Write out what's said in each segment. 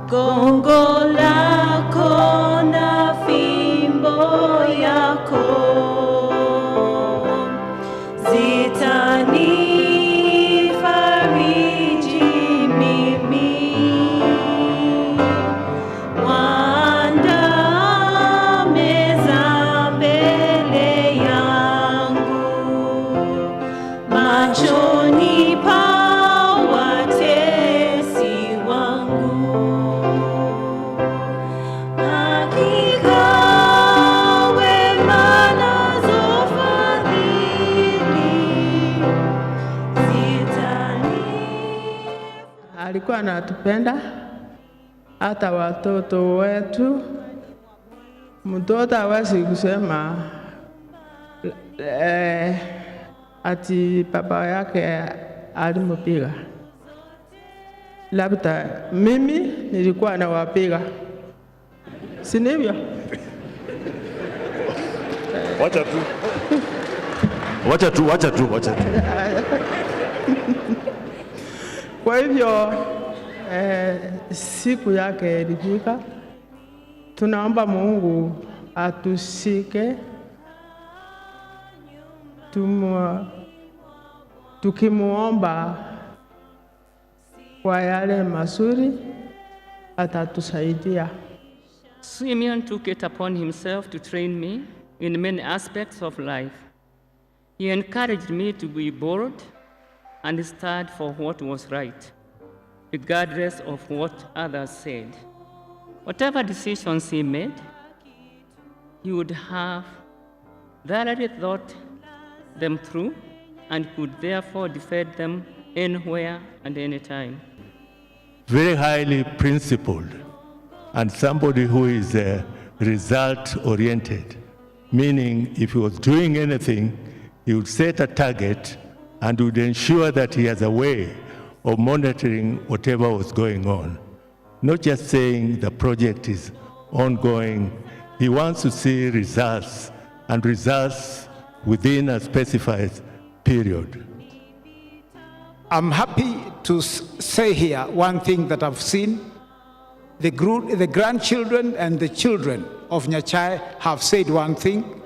gongo lako na fimbo yako zitanifariji mimi. Waandaa meza mbele yangu machoni pa watesi wangu. Hakika wema nazo fadhili alikuwa anatupenda hata watoto wetu. Mtoto hawezi kusema ati baba yake alimpiga. Labda mimi nilikuwa nawapiga, si ndivyo? Wacha tu. Kwa hivyo siku yake ilifika. Tunaomba Mungu atusike, tukimuomba kwa yale mazuri atatusaidia. Simeon took it upon himself to train me in many aspects of life. He encouraged me to be bold and stand for what was right, regardless of what others said. Whatever decisions he made, he would have thoroughly thought them through and could therefore defend them anywhere and anytime. Very highly principled, and somebody who is result-oriented, meaning if he was doing anything, he would set a target and would ensure that he has a way of monitoring whatever was going on. Not just saying the project is ongoing. He wants to see results, and results within a specified period. I'm happy to say here one thing that I've seen. The grandchildren and the children of Nyachae have said one thing,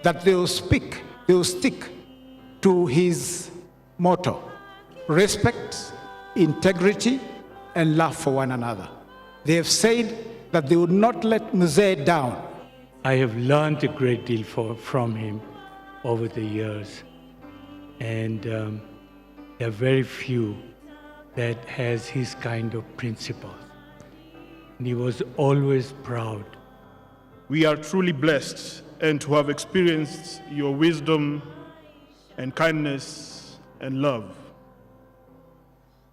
that they will stick to his motto: respect, integrity, and love for one another. They have said that they would not let Mzee down. I have learned a great deal from him over the years, and there are very few that has his kind of principles. And he was always proud. We are truly blessed and to have experienced your wisdom and kindness and love.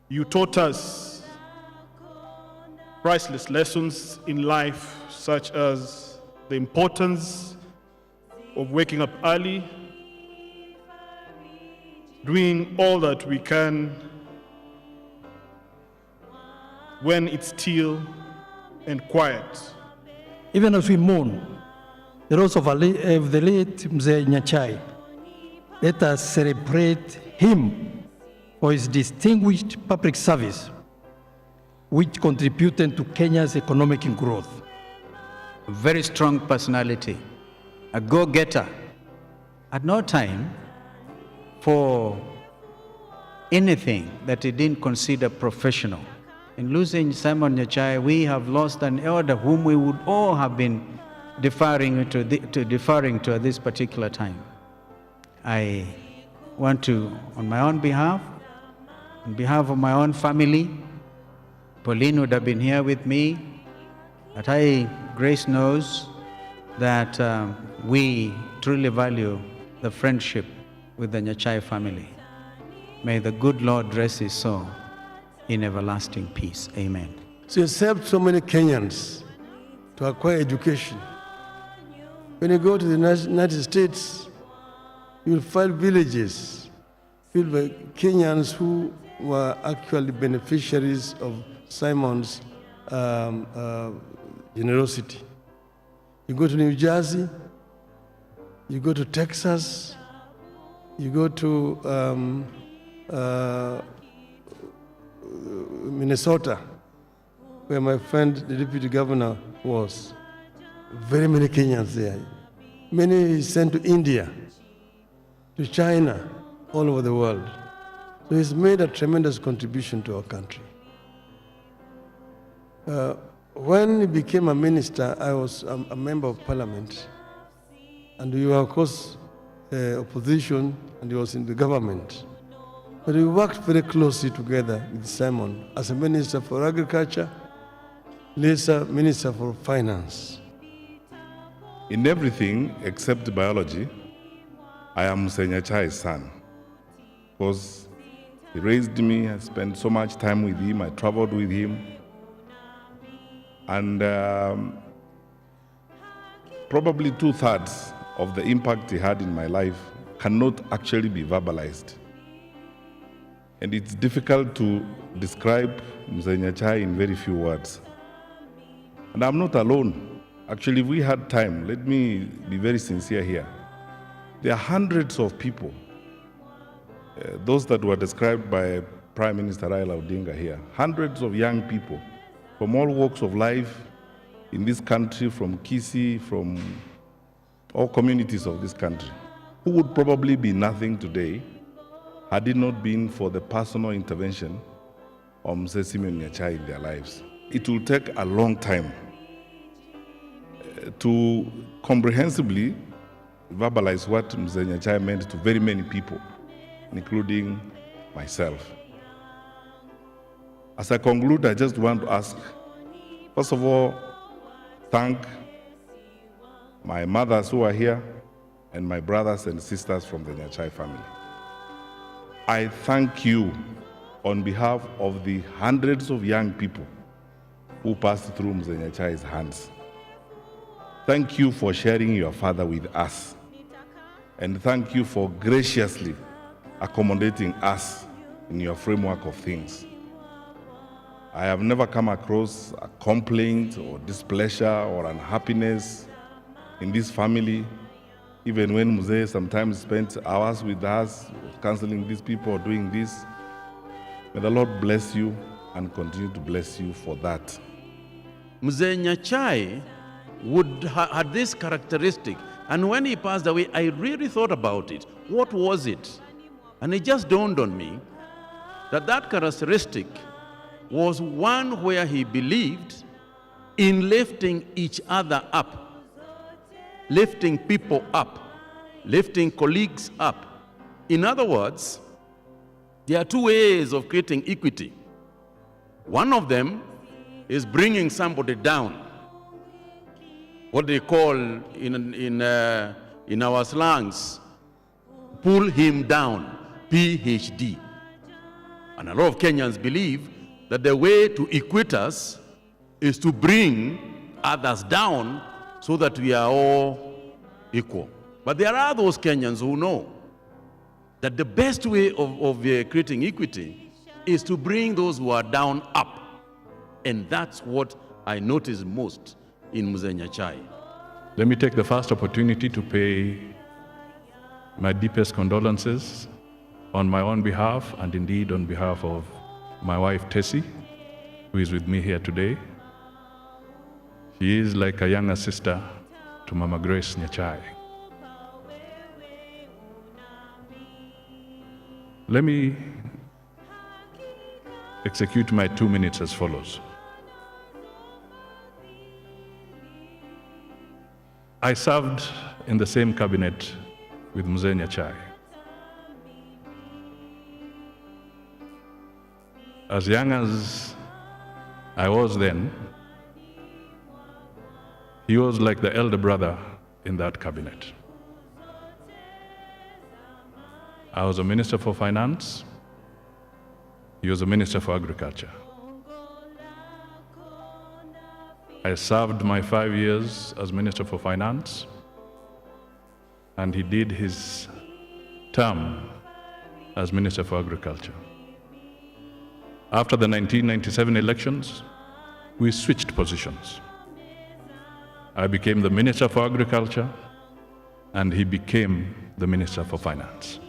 You taught us priceless lessons in life, such as the importance of waking up early, doing all that we can when it's still and quiet. Even as we mourn the loss of the late Mzee Nyachae, let us celebrate him for his distinguished public service, which contributed to Kenya's economic growth. A very strong personality, a go-getter. At no time for anything that he didn't consider professional. In losing Simeon Nyachae, we have lost an elder whom we would all have been deferring to at this particular time. I want to, on my own behalf, on behalf of my own family, Pauline would have been here with me, but Grace knows that we truly value the friendship with the Nyachae family. May the good Lord rest his soul in everlasting peace. Amen. So you helped so many Kenyans to acquire education. When you go to the United States, you'll find villages filled by Kenyans who were actually beneficiaries of Simon's generosity. You go to New Jersey, you go to Texas, you go to Minnesota, where my friend, the deputy governor, was. Very many Kenyans there. Many he sent to India, to China, all over the world. So he's made a tremendous contribution to our country. When he became a minister, I was a member of parliament, and we were, of course, opposition, and he was in the government. But we worked very closely together with Simon as a minister for agriculture, later minister for finance. In everything except biology, I am Mzee Nyachae's son, because he raised me. I spent so much time with him. I traveled with him. And probably 2/3 of the impact he had in my life cannot actually be verbalized. And it's difficult to describe Mzee Nyachae in very few words. And I'm not alone. Actually, if we had time, let me be very sincere here. There are hundreds of people, those that were described by Prime Minister Raila Odinga here, hundreds of young people from all walks of life in this country, from Kisii, from all communities of this country, who would probably be nothing today had it not been for the personal intervention of Mzee Simeon Nyachae in their lives. It will take a long time to comprehensively verbalize what Mzee Nyachae meant to very many people, including myself. As I conclude, I just want to ask, first of all, thank my mothers who are here and my brothers and sisters from the Nyachae family. I thank you on behalf of the hundreds of young people who passed through Mzee Nyachae's hands. Thank you for sharing your father with us. And thank you for graciously accommodating us in your framework of things. I have never come across a complaint or displeasure or unhappiness in this family, even when Mzee sometimes spent hours with us, counseling these people or doing this. May the Lord bless you and continue to bless you for that. Mzee Nyachae had this characteristic, and when he passed away, I really thought about it. What was it? And it just dawned on me that that characteristic was one where he believed in lifting each other up, lifting people up, lifting colleagues up. In other words, there are two ways of creating equity. One of them is bringing somebody down, what they call in our slangs, pull him down, PhD. And a lot of Kenyans believe that the way to equate us is to bring others down so that we are all equal. But there are those Kenyans who know that the best way of creating equity is to bring those who are down up. And that's what I notice most in Mzee Nyachae. Let me take the first opportunity to pay my deepest condolences on my own behalf and indeed on behalf of my wife Tessie, who is with me here today. She is like a younger sister to Mama Grace Nyachae. Let me execute my 2 minutes as follows. I served in the same cabinet with Mzee Nyachae. As young as I was then, he was like the elder brother in that cabinet. I was a minister for finance. He was a minister for agriculture. I served my 5 years as Minister for Finance, and he did his term as Minister for Agriculture. After the 1997 elections, we switched positions. I became the Minister for Agriculture, and he became the Minister for Finance.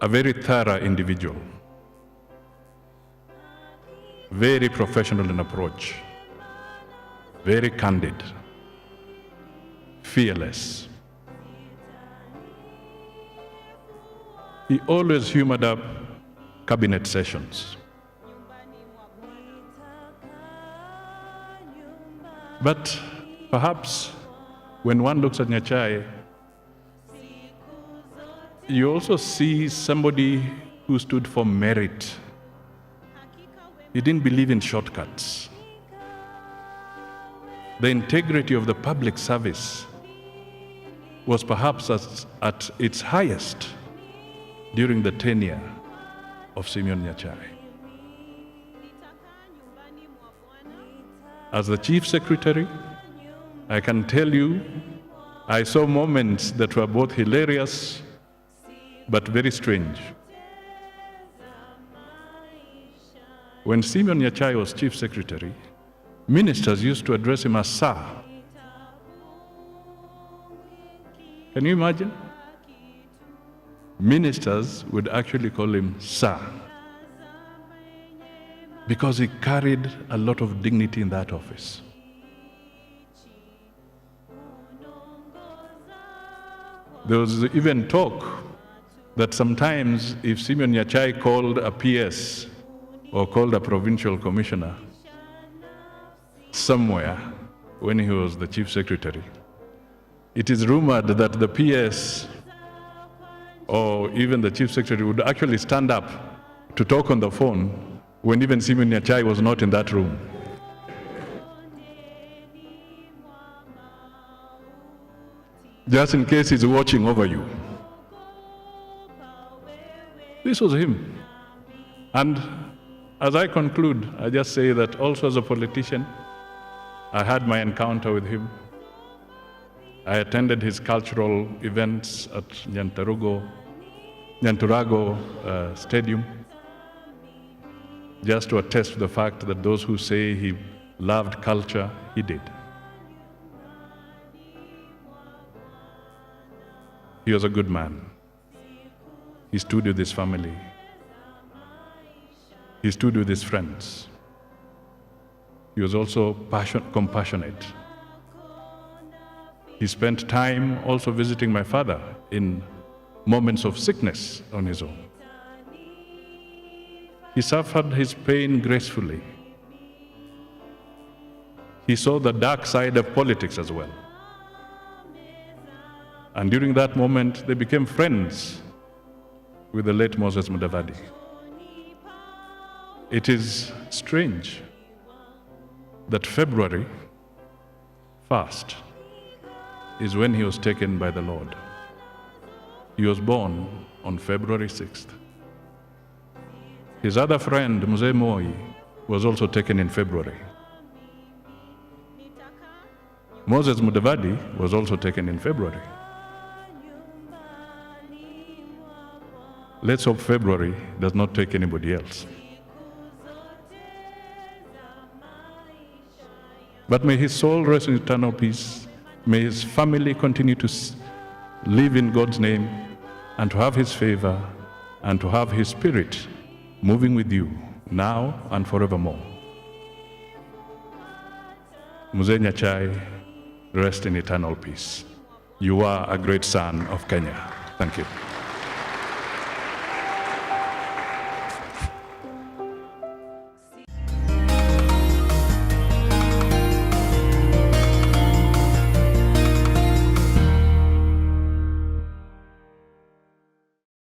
A very thorough individual. very professional in approach, very candid, fearless. He always humored up cabinet sessions. But perhaps when one looks at Nyachae, you also see somebody who stood for merit. He didn't believe in shortcuts. The integrity of the public service was perhaps at its highest during the tenure of Simeon Nyachae. As the Chief Secretary, I can tell you, I saw moments that were both hilarious but very strange. When Simeon Nyachae was Chief Secretary, ministers used to address him as Sir. Can you imagine? Ministers would actually call him Sir because he carried a lot of dignity in that office. There was even talk that sometimes if Simeon Nyachae called a PS or called a provincial commissioner somewhere when he was the Chief Secretary, it is rumored that the PS or even the Chief Secretary would actually stand up to talk on the phone when even Simeon Nyachae was not in that room. Just in case he's watching over you. This was him. And as I conclude, I just say that also as a politician, I had my encounter with him. I attended his cultural events at Nyanturago Stadium, just to attest to the fact that those who say he loved culture, he did. He was a good man. He stood with his family. He stood with his friends. He was also compassionate. He spent time also visiting my father in moments of sickness on his own. He suffered his pain gracefully. He saw the dark side of politics as well. And during that moment, they became friends with the late Moses Mudavadi. It is strange that February 1st is when he was taken by the Lord. He was born on February 6th. His other friend, Mzee Moi, was also taken in February. Moses Mudavadi was also taken in February. Let's hope February does not take anybody else. But may his soul rest in eternal peace. May his family continue to live in God's name and to have his favor and to have his spirit moving with you now and forevermore. Mzee Nyachae, rest in eternal peace. You are a great son of Kenya. Thank you.